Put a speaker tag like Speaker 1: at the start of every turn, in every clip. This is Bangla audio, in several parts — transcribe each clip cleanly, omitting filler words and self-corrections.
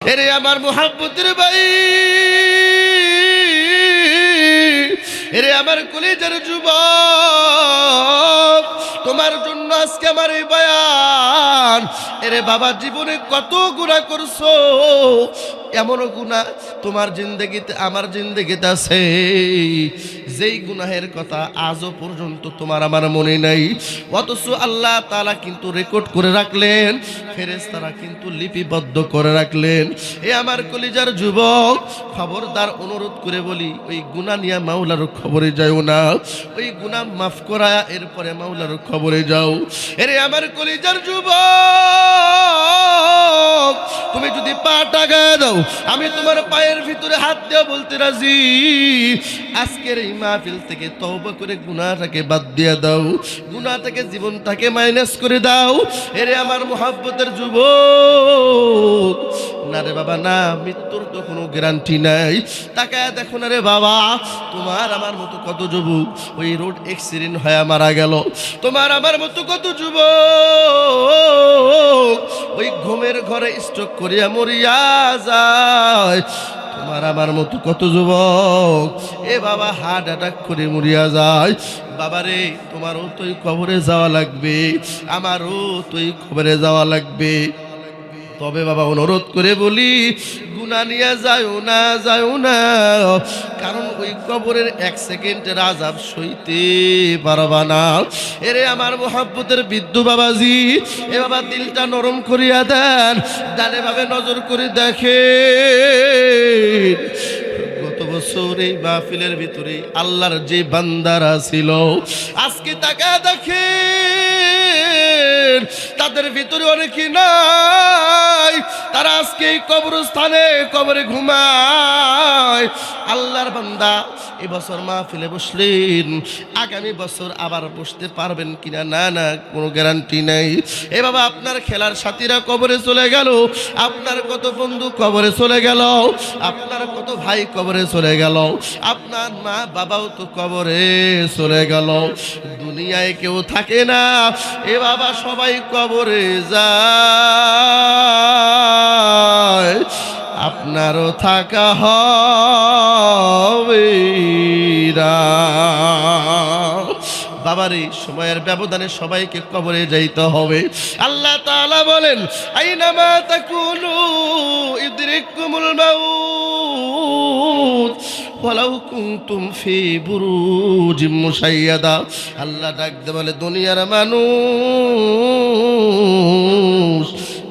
Speaker 1: এরে আমার মুহাব্বতের ভাই, এরে আমার কলিজার যুবক, তোমার জন্য আজকে আমার এই বয়ান। এরে বাবা, জীবনে কত গুনাহ করছো, এমনও গুনাহ তোমার জিন্দেগিতে আমার জিন্দেগিতে আছে যেই গুনাহের কথা আজও পর্যন্ত তোমার আমার মনে নাই, অথচ আল্লাহ তাআলা কিন্তু রেকর্ড করে রাখলেন, ফেরেশতারা কিন্তু লিপিবদ্ধ করে রাখলেন। এ আমার কলিজার যুবক, খবরদার অনুরোধ করে বলি, ওই গুনাহ নিয়ে মাওলার খবরে যাও না, ওই গুনাহ মাফ করায়া এরপরে মাওলার খবরে যাও। এরে আমার কলিজার যুবক, তুমি যদি পাটা গায়ে দাও, আমি তোমার পায়ের ভিতরে হাত দিয়ে বলতে রাজি, আজকের এই মাহফিল থেকে তওবা করে গুনাহটাকে বাদ দিয়ে দাও, গুনাহ থেকে জীবনটাকে মাইনাস করে দাও। এরে আমার মুহাব্বতের যুবক, না রে বাবা না, মৃত্যুর তো কোনো গ্যারান্টি নাই। তাকায় দেখো না রে বাবা, তোমার আমার মতো কত যুবক ওই রোড অ্যাক্সিডেন্ট হয়ে মারা গেল, তোমার আমার মতো কত যুবক ওই ঘুমের ঘরে স্ট্রোক করিয়া মরিয়া যায়, তোমার আমার মতো কত যুবক এ বাবা হার্ট অ্যাটাক করে মরিয়া যায়। বাবারে, তোমারও তো এই কবরে যাওয়া লাগবে, আমারও তো এই কবরে যাওয়া লাগবে। তবে বাবা অনুরোধ করে বলি, গুনাহ নিয়ে যাও না, যাও না, কারণ ওই কবরের এক সেকেন্ডের আযাব সইতে পারবা না। এরে আমার মুহাব্বতের বিদ্যু বাবাজি, এ বাবা দিলটা নরম করিয়া দেন, ডানে ভাবে নজর করে দেখে। গত বছর এই মাহফিলের ভিতরে আল্লাহর যে বান্দারা ছিল, আজকে তাকে দেখে তাদের ভিতরে অনেকে নাই, তারা আজকে এই কবরস্থানে কবরে ঘুমায়। আল্লাহর বান্দা এবছর মাহফিলে বসলেন, আগামী বছর আবার বসতে পারবেন কিনা না না কোনো গ্যারান্টি নেই। এ বাবা, আপনার খেলার সাথীরা কবরে চলে গেল, আপনার কত বন্ধু কবরে চলে গেল, আপনার কত ভাই কবরে চলে গেল, আপনার মা বাবাও তো কবরে চলে গেল, দুনিয়ায় কেউ থাকে না। এ বাবা, সবাই কবরে যায়, আপনারও থাকা হবে না। বাবারে, সময়ের ব্যবধানে সবাইকে কবরে যাইতে হবে। আল্লাহ তাআলা বলেন, আইনামা তাকুনু ইদরিকুমুল মাউত ওয়ালাউ কুনতুম ফি বুরুজিম মুশাইয়াদা। আল্লাহ ডাকতে বলে, দুনিয়ার মানুষ,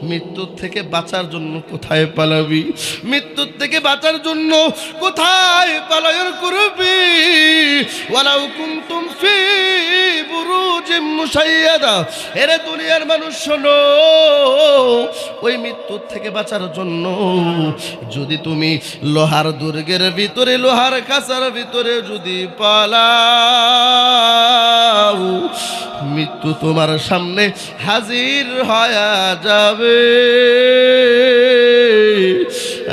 Speaker 1: মৃত্যুর থেকে বাঁচার জন্য কোথায় পালাবি? মৃত্যুর থেকে বাঁচার জন্য কোথায় পালায়ন করবি? ওয়ালাউ কুনতুম ফি বুরুজিম মুশাইয়াদা। এরে দুনিয়ার মানুষ শোনো, ওই মৃত্যুর থেকে বাঁচার জন্য যদি তুমি লোহার দুর্গের ভিতরে, লোহার খাঁচার ভিতরে যদি পালাও, মৃত্যু তোমার সামনে হাজির হয়ে যাবে,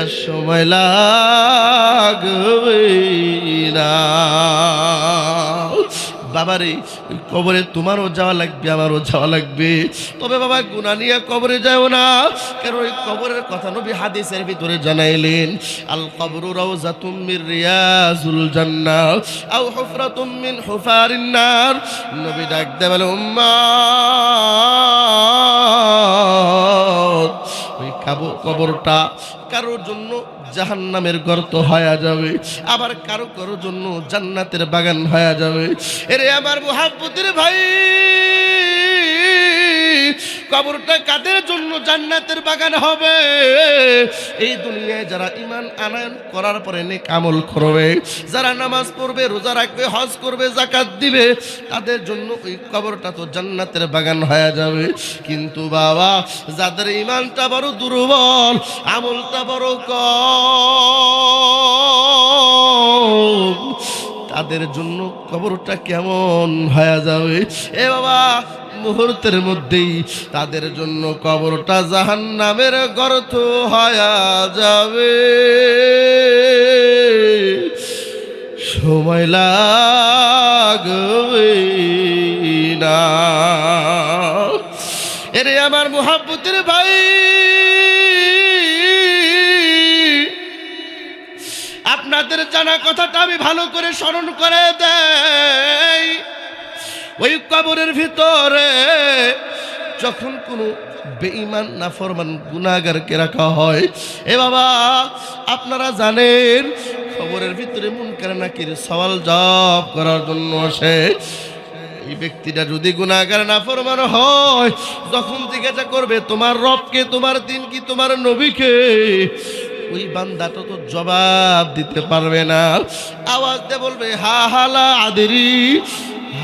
Speaker 1: আর সময় লাগবে না। বাবারে, ওই কবরে তোমারও যাওয়া লাগবে, আমারও যাওয়া লাগবে। তবে বাবা, গুনাহ নিয়ে কবরে যাও না, কারণ ওই কবরের কথা নবী হাদিসের ভিতরে জানাইলেন, আল কবরু রাউযাতুম মির রিয়াজুল জান্নাহ আও হুফরাতুম মিন হুফারিন নার। নবী ডাক দেয় বলে, উম্মত, ওই কবরটা কারোর জন্য জাহান্নামের গর্ত হয়ে যাবে, আবার কারো কারোর জন্য জান্নাতের বাগান হয়ে যাবে। এরে আমার মুহাব্বতের ভাই, কবরটা কাদের জন্য জান্নাতের বাগান হবে? এই দুনিয়ায় যারা ঈমান আনয়ন করার পরে নেক আমল করবে, যারা নামাজ পড়বে, রোজা রাখবে, হজ করবে, যাকাত দিবে, তাদের জন্য ওই কবরটা তো জান্নাতের বাগান হয়ে যাবে। কিন্তু বাবা, যাদের ঈমানটা বড় দুর্বল, আমলটা বড় কম, তাদের জন্য কবরটা কেমন হয়ে যাবে? এ বাবা, মুহূর্তের মধ্যেই তাদের জন্য কবরটা জাহান্নামের গর্ত হয়ে যাবে, সময় লাগবে না। এরে আমার মুহাব্বতের ভাই, আপনাদের জানা কথাটা আমি ভালো করে স্মরণ করে দেই। ওই কবরের ভিতরে যখন কোনো বেঈমান নাফরমান গুনাহগারকে রাখা হয়, এ বাবা আপনারা জানেন কবরের ভিতরে মুনকার নাকির সওয়াল জবাব করার জন্য আসে। এই ব্যক্তিটা যদি গুনাহগার নাফরমান হয়, যখন জিজ্ঞাসা করবে তোমার রবকে, তোমার দিন কি, তোমার নবীকে, ওই বান্দাটা তো জবাব দিতে পারবে না। আওয়াজ দিয়ে বলবে হা হালা আদরি,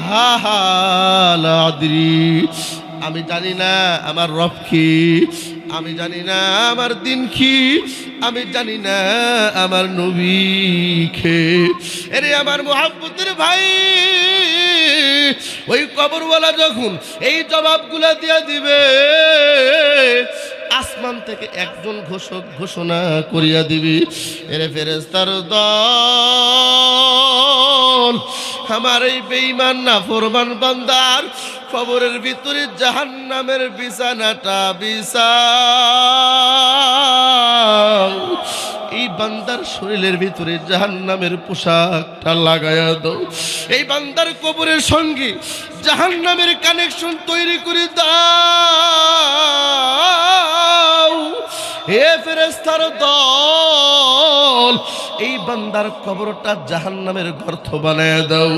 Speaker 1: হা হালা আদরি, আমি জানি না আমার রব কি, আমি জানি না আমার দিন কি, আমি জানি না আমার নবী কে। এরে আমার মুহাব্বতের ভাই, ওই কবরওয়ালা যখন এই জবাবগুলা দিয়া দিবে, আসমান থেকে একজন ঘোষক ঘোষণা করিয়া দিবি, এরে ফেরেশতার দল, আমার এই বেঈমান নাফরমান বান্দার কবরের ভিতরে জাহান্নামের বিছানাটা বিছাও, এই বান্দার শরীরের ভিতরে জাহান্নামের পোশাকটা লাগায়া দাও, এই বান্দার কবরের সঙ্গে জাহান্নামের কানেকশন তৈরি করে দাও। হে ফেরেশতার দল, এই বান্দার কবরটা জাহান্নামের গর্ত বানায় দাও,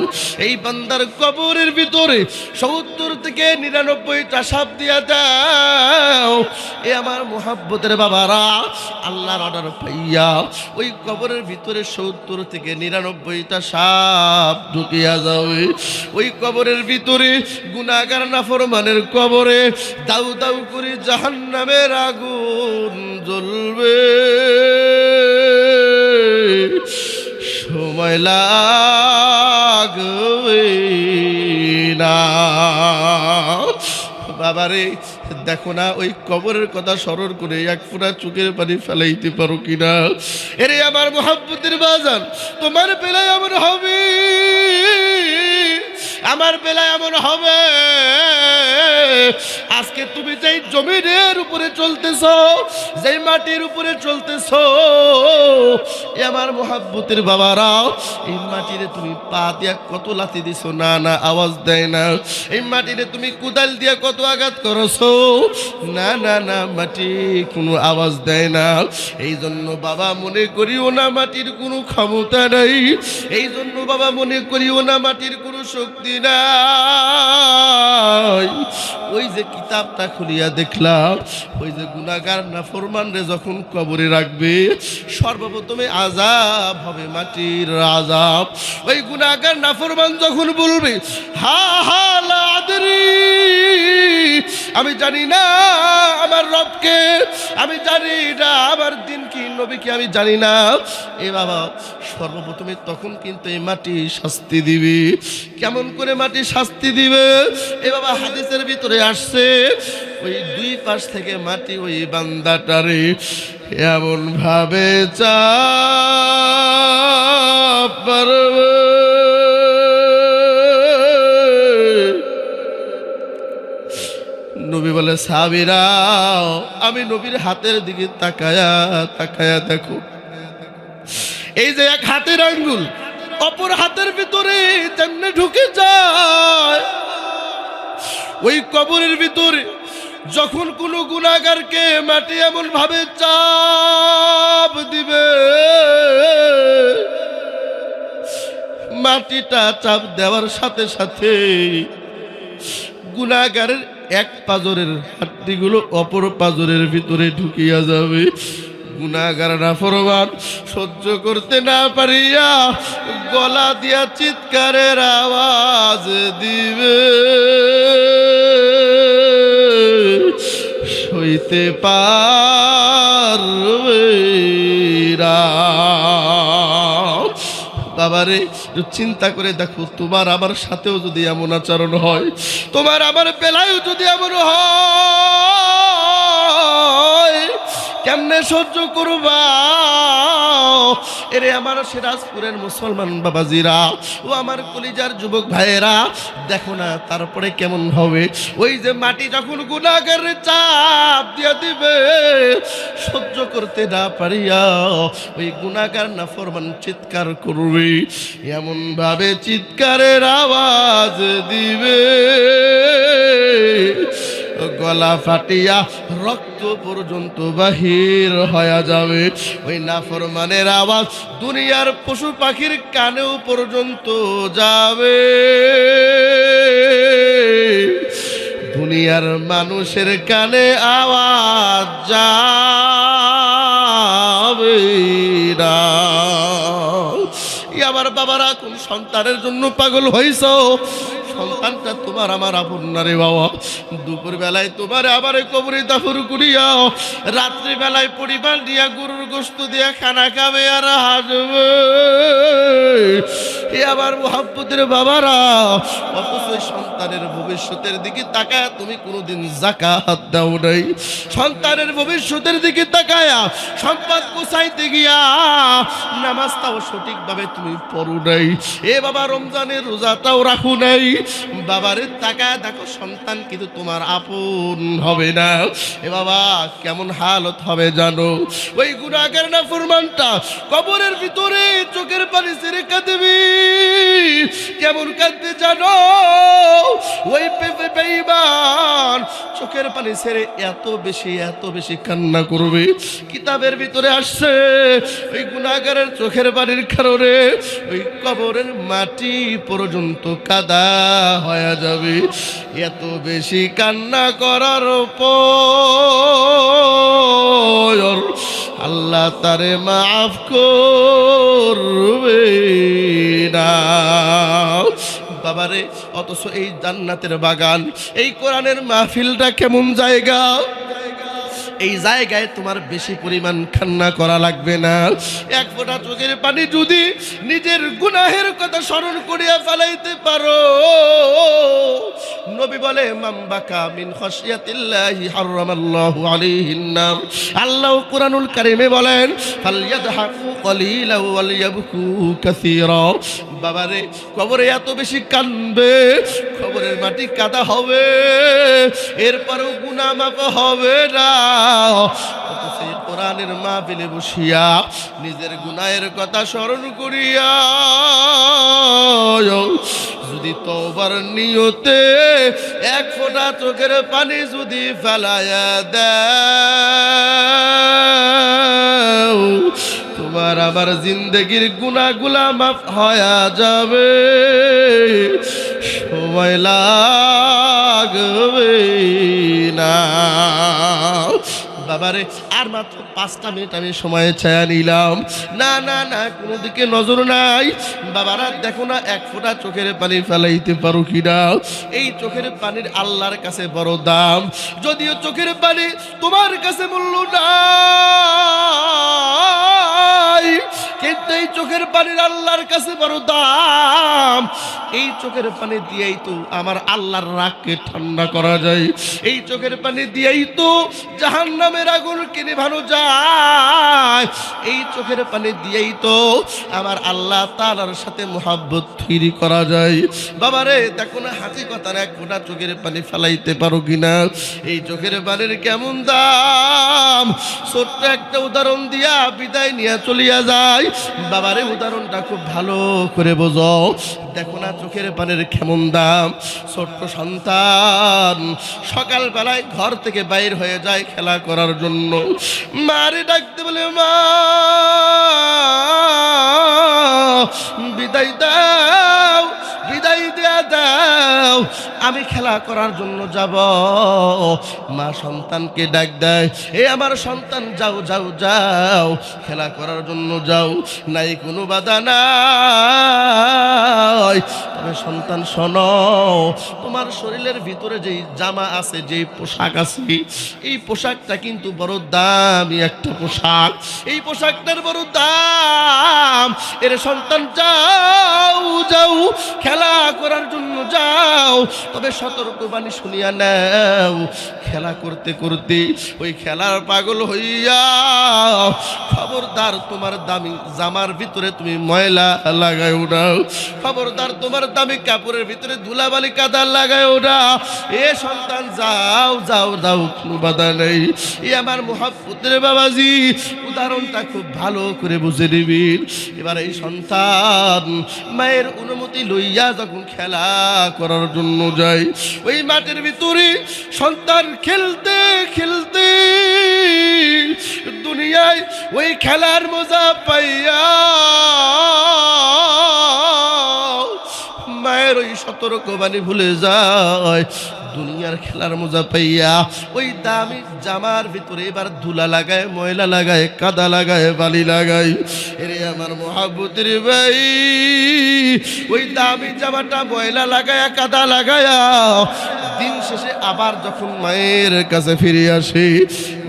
Speaker 1: এই বান্দার কবরের ভিতরে 70 থেকে 99টা সাপ দিয়া দাও। এ আমার মুহাব্বতের বাবারা, আল্লাহর অর্ডার পাইয়া ওই কবরের ভিতরে 70 থেকে 99টা সাপ ঢুকিয়া যাবে। ওই কবরের ভিতরে গুনাহগার নাফরমানের কবরে দাউ দাউ করে জাহান্নামের আগুন জ্বলবে, সময় লাগবে না। বাবারে দেখো না, ওই কবরের কথা স্মরণ করে এক ফোঁটা চোখের পানি ফেলাইতে পারো কিনা? এরে আমার মুহাব্বতের বাজান, তোমার বেলায় এমন হবে, আমার বেলায় এমন হবে। আজকে তুমি যেই জমিনের উপরে চলতেছো, যেই মাটির উপরে চলতেছো, এ আমার মুহাব্বতের বাবারা, এই মাটিরে তুমি পা দিয়া কত লাথি দিছো, না না আওয়াজ দেয় না। এই মাটিরে তুমি কোদাল দিয়া কত আঘাত করছো, না না না মাটি কোনো আওয়াজ দেয় না। এই জন্য বাবা মনে করিও না মাটির কোনো ক্ষমতা নাই, এই জন্য বাবা মনে করিও না মাটির কোনো শক্তি নাই। ওই যে কিতাবটা খুলিয়া দেখলাম, ওই যে গুনাহগার নাফরমান রে যখন কবরে রাখবে, সর্বপ্রথমে আযাব হবে মাটির আযাব। ওই গুনাহগার নাফরমান যখন বলবে হা হা লা আদরি, আমি জানি না আমার রবকে, আমি জানি না আমার দিন কি, নবী কি, আমি জানি না। এ বাবা সর্বপ্রথমে তখন কিন্তু এই মাটি শাস্তি দিবে। কেমন করে মাটি শাস্তি দিবে? এ বাবা হাদিসের ভিতরে আসছে, ওই দুই পাশ থেকে মাটি ওই বান্দাটারে এমন ভাবে চাপ মারবে, নবী বলে সাহাবীরা আমি নবীর হাতের দিকে তাকায়া তাকায়া দেখো, এই যে এক হাতের আঙ্গুল অপর হাতের ভিতরে যেমনে ঢুকে যায়, ওই কবরের ভিতরে যখন কোনো গুনাহগারকে মাটি এমন ভাবে চাপ দিবে, মাটিটা চাপ দেওয়ার সাথে সাথে গুনাহগারের এক পাজরের হাড্ডিগুলো অপর পাজরের ভিতরে ঢুকিয়া যাবে। গুনাহগার নাফরমান সহ্য করতে না পারিয়া গলা দিয়া চিৎকারের আওয়াজ দিবে, সইতে পারবে না। বাবারে চিন্তা করে দেখো, তোমার আমার সাথেও যদি এমন আচরণ হয়, তোমার আমার বেলায়ও যদি এমন হয়, কেমনে সহ্য করবা? এরে আমার সিরাজপুরের মুসলমান বাবাজিরা ও আমার কলিজার যুবক ভাইয়েরা, দেখো না তারপরে কেমন হবে। ওই যে মাটি যখন গুনাহগারের চাপ দিয়া দিবে, সহ্য করতে না পারিয়া ওই গুনাহগার নাফরমান চিৎকার করবে, এমন ভাবে চিৎকারের আওয়াজ দিবে গলা ফাটিয়া রক্ত পর্যন্ত বাহির হয়ে যাবে। ওই নাফরমানের আওয়াজ দুনিয়ার পশু পাখির কানেও পর্যন্ত যাবে, দুনিয়ার মানুষের কানে আওয়াজ যাবে না। আমার বাবারা, কোন সন্তানের জন্য পাগল হইছ? সন্তানটা তোমার আমার আপন না রে বাবা। দুপুর বেলায় তোমার আবার কবরে দাফন করিয়া, রাত্রি বেলায় পরিবার দিয়া গরুর গোশত দিয়া খানা খাবে আর হাসবে। এ আবার মুহাব্বতের বাবারা, অথচ সন্তানের ভবিষ্যতের দিকে তাকায় তুমি কোনোদিন যাকাত দাও নাই। সন্তানের ভবিষ্যতের দিকে তাকায়া সম্পদ গোছাইতে গিয়া নামাজটাও সঠিকভাবে তুমি পড়ো নাই। এ বাবা, রমজানের রোজাটাও রাখো নাই। বাবারে তাকায় দেখো, সন্তান কিন্তু তোমার আপন হবে না। এ বাবা, কেমন হালত হবে জানো? ওই গুনাহগার নাফরমানটা কবরের ভিতরে চোখের পানি ছেড়ে কাঁদবি। কেমন কাঁদতে জানো? ওই বেঈমান চোখের পানি ছেড়ে এত বেশি কান্না করবে। কিতাবের ভিতরে আসছে ওই গুনাহগারের চোখের পানির কারণে ওই কবরের মাটি পর্যন্ত কাদা হয়ে যাবে। এত বেশি কান্না করার পর আল্লাহ তারে মাফ করবে না। বাবারে, অথচ এই জান্নাতের বাগান, এই কোরআনের মাহফিলটা কেমন জায়গা? এই জায়গায় তোমার বেশি পরিমাণ কান্না করা লাগবে না। এক ফোঁটা চোখের পানি যদি নিজের গুনাহের কথা স্মরণ করিয়া ফেলাইতে পারো, নবী বলে মান বাকা মিন খাশিয়াতিল্লাহি হারামাল্লাহু আলাইহিন নার। আল্লাহ কুরআনুল কারীমে বলেন ফালইয়াদহাকু কলিলা ওয়ালিয়াবকু কাসীরা। বাবারে, কবরে এত বেশি কাঁদবে, কবরের মাটি কাদা হবে, এরপরেও গুনাহ মাফ হবে না। সেই কোরআনের মাহফিলে বসিয়া নিজের গুনাহের কথা স্মরণ করিয়া যদি তওবার নিয়তে এক ফোঁটা চোখের পানি যদি ফেলায়া দাও, তোমার আমার জিন্দেগির গুনাহগুলা মাফ হয়ে যাবে, সময় লাগবে না। বাবারে, আর মাত্র 5টা মিনিট আমি সময় ছায়া নিলাম। না না না, কোনো দিকে নজর নাই। বাবারা দেখো না, এক ফোঁটা চোখের পানি ফেলাইতে পারো কিনা? এই চোখের পানির আল্লাহর কাছে বড় দাম। যদিও চোখের পানি তোমার কাছে মূল্য নাই, কিন্তু এই চোখের পানির আল্লাহর কাছে বড় দাম। এই চোখের পানি দিয়েই তো আমার আল্লাহর রাগকে ঠান্ডা করা যায়। এই চোখের পানি দিয়েই তো জাহান্নামের আগুনকে নেভানো যায়। এই চোখের পানি দিয়েই তো আমার আল্লাহ তাআলার সাথে মুহাব্বত তৈরি করা যায়। বাবারে দেখো না, হাসি কথা এক ফোঁটা চোখের পানি ফেলাইতে পারো কিনা? এই চোখের পানির কেমন দাম! ছোট্ট একটা উদাহরণ দিয়া বিদায় নিয়ে চলিয়া যায়। বাবারে, উদাহরণটা খুব ভালো করে বোঝো। দেখো না চোখের পানির কেমন দাম। ছোট্ট সন্তান সকাল বেলায় ঘর থেকে বাইর হয়ে যায় খেলা করার জন্য। মারে ডাকতে বলে, মা বিদায় দাও, বিদায় দিয়া দাও, আমি খেলা করার জন্য যাব। মা সন্তানকে ডাক দেয়, এ আমার সন্তান যাও যাও যাও, খেলা করার জন্য যাও, নাই কোনো বাধা নাই। তবে সন্তান শোনো, তোমার শরীরের ভিতরে যেই জামা আছে, যেই পোশাক আছে, এই পোশাকটা কিন্তু বড় দামি একটা পোশাক। এই পোশাকটার বড় দাম। এর সন্তান যাও যাও, খেলা করার জন্য যাও, তবে সতর্কবাণী শুনিয়া নাও, খেলা করতে করতে ওই খেলার পাগল হইয়া খবরদার তোমার দামি জামার ভিতরে তুমি ময়লা লাগায় ওঠাও, খবরদার তোমার দামি কাপড়ের ভিতরে ধুলাবালি কাদা লাগায় ওঠা। এ সন্তান যাও যাও যাও, কোনো বাধা নেই। এ আমার মুহাব্বতের বাবাজি, উদাহরণটা খুব ভালো করে বুঝে নিবিন। এবার এই সন্তান মায়ের অনুমতি লইয়া যখন খেলা করার জন্য যায়, ওই মাঠের ভিতরে সন্তান খেলতে খেলতে দুনিয়ায় ওই খেলার মজা পাইয়া মায়ের ওই সতর্কবাণী ভুলে যায়। দুনিয়ার খেলার মজা পাইয়া ওই দামি জামার ভিতরে এবার ধুলা লাগায়, ময়লা লাগায়, কাদা লাগায়, বালি লাগায়। এরে আমার মুহাব্বতের ভাই, ওই দামি জামাটা ময়লা লাগায়া কাদা লাগায়া দিন শেষে আবার যখন মায়ের কাছে ফিরে আসে,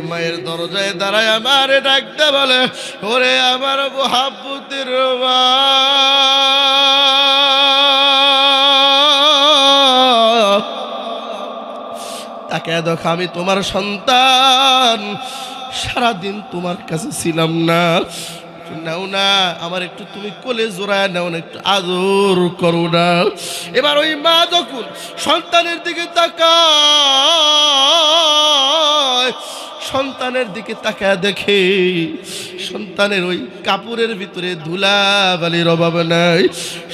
Speaker 1: মায়ের দরজায় দাঁড়ায় আমারে ডাকতে বলে, ওরে আমার মুহাব্বতের মা, তাকে দেখো আমি তোমার সন্তান, সারাদিন তোমার কাছে ছিলাম না, নাও না আমার একটু তুমি কোলে জোড়ায় নাও না, একটু আদর করো না। এবার ওই মা যখন সন্তানের দিকে তাকায়, সন্তানের দিকে তাকায় দেখে সন্তানের ওই কাপড়ের ভিতরে ধুলা বালির অভাব নাই,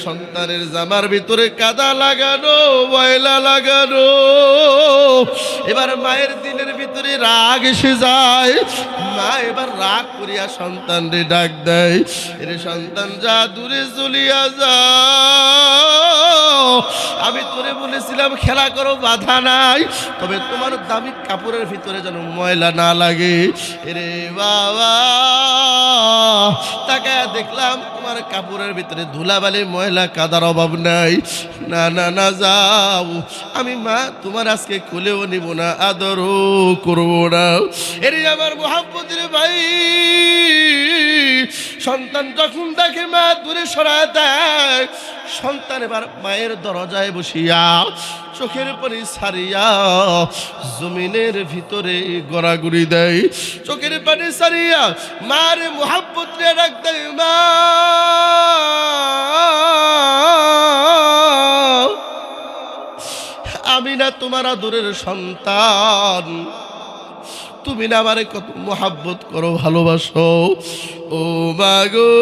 Speaker 1: সন্তানের জামার ভিতরে কাদা লাগানো, ময়লা লাগানো। এবার মায়ের দিলের ভিতরে রাগ এসে যায়। মা এবার রাগ করিয়া সন্তানরে ডাক দেয়, এরে সন্তান যা দূরে চলিয়া যা, আমি তোরে বলেছিলাম খেলা করো, বাধা নাই, তবে তোমার দামি কাপড়ের ভিতরে যেন ময়লা না লাগে। এরে বাবা, তাকে দেখলাম তোমার কাপড়ের ভিতরে ধুলাবালি ময়লা কাদার অভাব নাই। না না না, যাও, আমি মা তোমার আজকে কোলেও নিব না, আদরও করবো না। এরে আমার মুহাব্বতের ভাই, সন্তান যখন দেখে মা দূরে সরায় দেয়, সন্তান এবার মায়ের দরজায় বসিয়া চোখের পানি ছাড়িয়া জমিনের ভিতরে গড়াগড়ি দেয়, চোখের পানি ছাড়িয়া মার মুহাব্বত নিয়ে ডাক দেয়, মা আমি না তোমার আদরের সন্তান, তুমি না আমারে কত মুহাব্বত করো, ভালোবাসো। ও মাগো,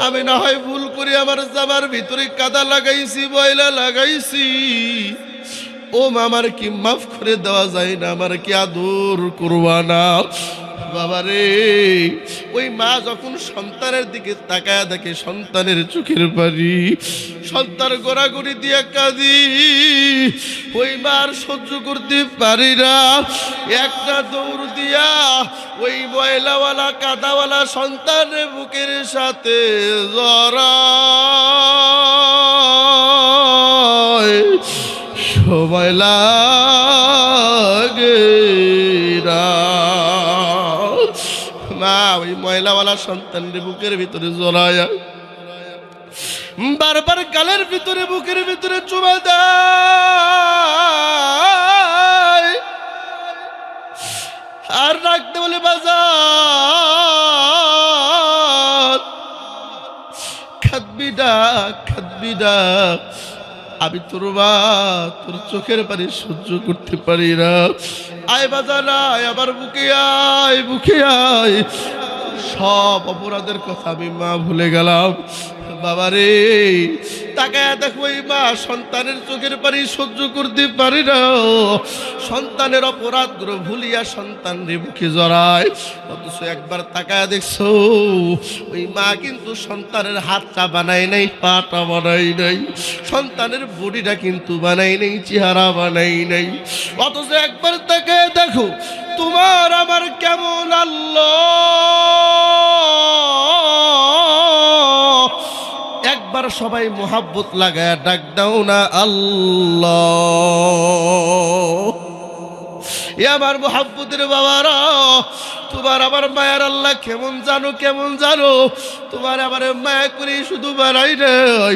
Speaker 1: আমি না হয় ভুল করে আমার জামার ভিতরে কাদা লাগাইছি, ময়লা লাগাইছি, ও মা আমার কি মাফ করে দেওয়া যায় না, আমার কি আদর করবা না? বাবারে, ওই মা যখন সন্তানের দিকে তাকায় দেখে সন্তানের চোখের পানি, সন্তান গোড়াগড়ি দিয়া কাঁদি, ওই মার সহ্য করতে পারি না, একটা দৌড় দিয়া ওই ময়লাওয়ালা কাদাওয়ালা সন্তানের বুকের সাথে জড়ায়, সময় লাগে না। মা ওই ময়লাওয়ালা সন্তানের বুকের ভিতরে জড়ায়া বারবার গালের ভিতরে, বুকের ভিতরে চুমা দেয়, আর রাখতে বলে বাজার খাদবি ডাক, খাদবি ডাক, আমি তোর মা, তোর চোখের পানি সহ্য করতে পারি না, আয় বাজার আয়, আবার বুকে আয়, বুকে আয়। সব অপরাধের কথা আমি মা ভুলে গেলাম। বাবারে, তাকায় দেখো ওই মা সন্তানের চোখের পানি সহ্য করতে পারি না, সন্তানের অপরাধগুলো ভুলিয়া সন্তানের বুকে জড়ায়। অথচ একবার তাকায় দেখছো ওই মা কিন্তু সন্তানের হাতটা বানায় নাই, পাটা বানাই নাই, সন্তানের বডিটা কিন্তু বানাই নাই, চেহারা বানাই নাই। অথচ একবার তাকায় দেখো তোমার আমার কেমন আল্লাহ, একবার সবাই মোহাব্বত লাগায় ডাক দাও না আল্লাহ। এ আমার মোহাব্বতের বাবারা, তোমার আমার মায়ের আল্লাহ কেমন জানো, কেমন জানো, তোমার আমার মায়া করে শুধু বানাই নাই,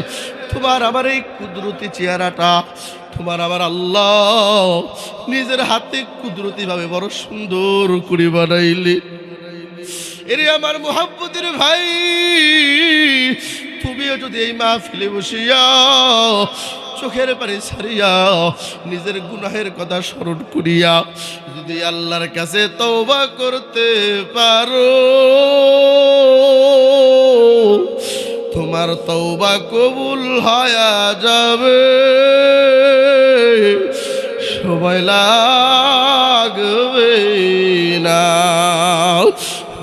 Speaker 1: তোমার আমার এই কুদরতি চেহারাটা তোমার আমার আল্লাহ নিজের হাতে কুদরতি ভাবে বড় সুন্দর করে বানাইলে। এরে আমার মুহাব্বতের ভাই, তুমিও যদি এই মাহফিলে বসিয়া চোখের পানি ছাড়িয়া নিজের গুনাহের কথা স্মরণ করিয়া যদি আল্লাহর কাছে তওবা করতে পারো, তোমার তওবা কবুল হয়ে যাবে, সময় লাগবে না।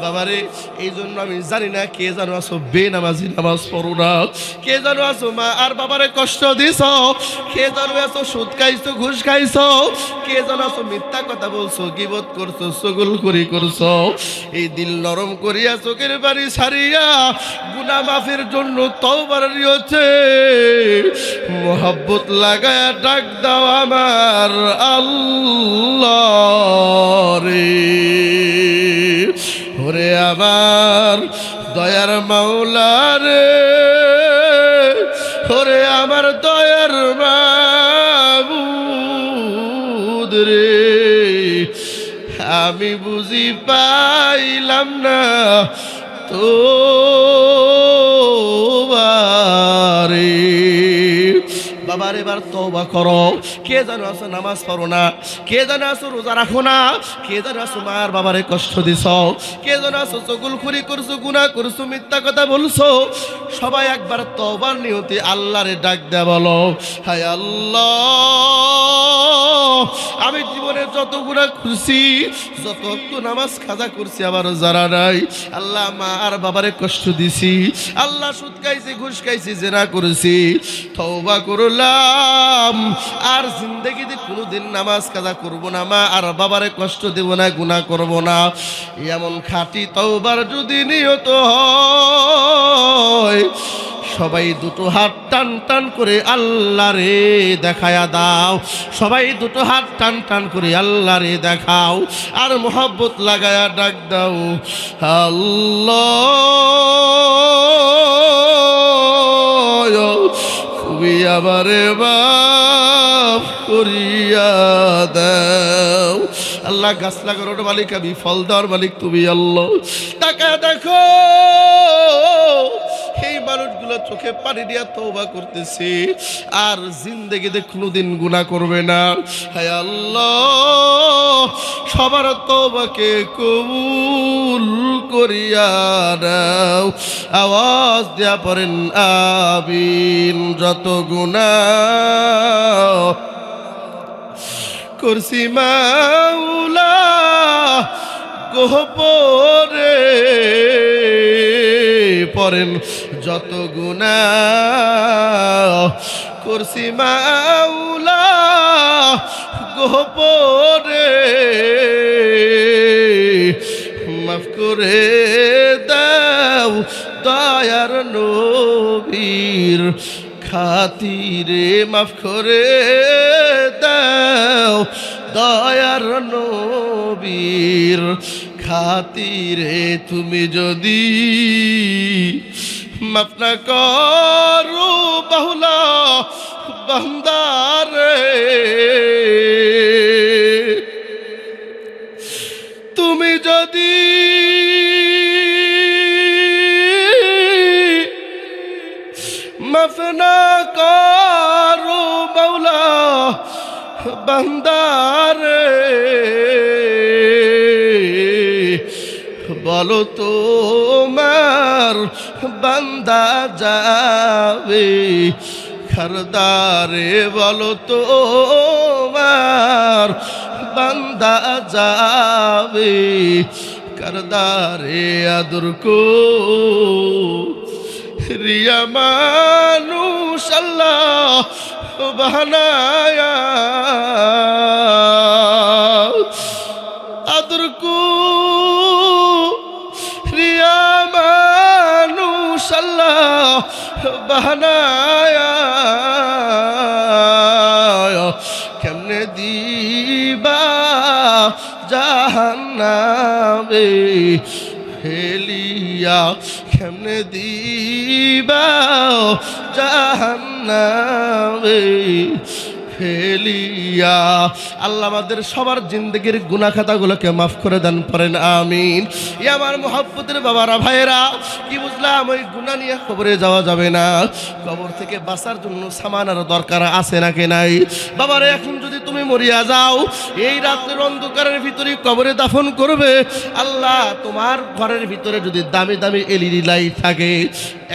Speaker 1: বাবারে, এই জন্য আমি জানি না কে জানো আসো বেনামাজি নামাজ পড়ো না, কে জানো আসো মা আর বাবারে কষ্ট দিছ, কে জানো আসো সুদ খাইছো ঘুষ খাইছো, কে জানো আসো মিথ্যা কথা বলছো গীবত করছো চগলখড়ি করছো। এই দিল নরম করিয়া চোখের বাড়ি ছাড়িয়া গুনাহ মাফের জন্য তওবার নিয়তে মোহাব্বত লাগায়া ডাক দাও আমার আল্লাহ রে। ওরে আমার দয়ার মাওলা রে, ওরে আমার দয়ার মাবুদ রে, আমি বুঝি পাইলাম না তোমারে। বাবার এবার তওবা করো। কে জানো আছো নামাজ পড়ো না, কে জানো আছো রোজা রাখো না, কে জানো আছো মার বাবারে কষ্ট দিছ, কে জানো আছো চগলখড়ি করছো গুনাহ করছো মিথ্যা কথা বলছো। সবাই একবার তওবার নিয়তে আল্লাহরে ডাক দেয়া বলো, হায় আল্লাহ, আমি জীবনে যত গুনাহ করছি, যত ওয়াক্ত নামাজ কাজা করছি আবারও যারা নাই, আল্লাহ মা আর বাবারে কষ্ট দিছি, আল্লাহ সুদ খাইছি ঘুষ খাইছি জেনা করেছি, তওবা করলাম আর জিন্দেগিতে কোনোদিন নামাজ কাজা করব না, মা আর বাবারে কষ্ট দেব না, গুনাহ করব না। এমন খাঁটি তওবার যদি নিয়ত হয়, সবাই দুটো হাত টান টান করে আল্লাহরে দেখায়া দাও, সবাই দুটো হাত টান টান করে আল্লাহরে দেখাও আর মোহাব্বত লাগায়া ডাক দাও আল্লাহ, তুমি আমারে মাফ করিয়া দাও। আল্লাহ গাছ লাগানোর মালিক আমি, ফল দেওয়ার মালিক তুমি আল্লাহ। টাকা দেখো এই মানুষগুলো চোখে পানি দিয়া তওবা করতেছে আর জিন্দেগিতে কোনোদিন গুনাহ করবে না। হায় আল্লাহ, সবার তওবাকে কবুল করিয়া নাও। আওয়াজ দেয়া পড়েন আমিন। যত গুনাহ করছি মাওলা গোপনে, পড়েন যত গুনাহ করছি মাওলা গোপনে, মাফ করে দাও দয়ার নবীর খাতিরে, মাফ করে দাও দয়ার নবীর খাতিরে। তুমি যদি মাফ না করো বাহুলা বান্দারে, তুমি যদি মাফ না করো মাওলা বান্দারে, বলো তোমার বান্দা যাবে খরদারে, বলো তোমার বান্দা যাবে করদারে। আদর কো রিয়া মানুষ আল্লাহ বানায়া, আদর কো রিয়া মানুষ আল্লাহ বানায়া, কেমনে দিবা জাহান্নামে ফেলিয়া কেমনে দিবা জাহান্নামে ফেলিয়া। আল্লাহ আমাদের সবার জিন্দগির গুনাহ খাতাগুলোকে মাফ করে দান করেন, আমিন। এ আমার মুহাব্বতের বাবারা ভাইয়েরা, কি বুঝলাম? ওই গুনাহ নিয়ে কবরে যাওয়া যাবে না। কবর থেকে বাঁচার জন্য সামানের দরকার আছে নাকি নাই? বাবারে, এখন যদি তুমি মরিয়া যাও, এই রাত্রের অন্ধকারের ভিতরে কবরে দাফন করবে। আল্লাহ তোমার ঘরের ভিতরে যদি দামি দামি এলইডি লাইট থাকে,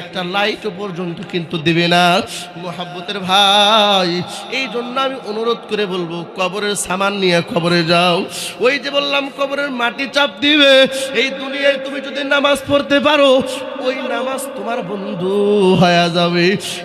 Speaker 1: একটা লাইট পর্যন্ত কিন্তু দিবে না। মুহাব্বতের ভাই, এই জন্য আমি অনুরোধ করে বলবো, কবরের সামান নিয়ে কবরে যাও। ওই যে বললাম, কবরের মাটি চাপ দিবে। এই দুনিয়ায় তুমি যদি নামাজ পড়তে পারো, ওই নামাজ তোমার বন্ধু হয়ে যাবে।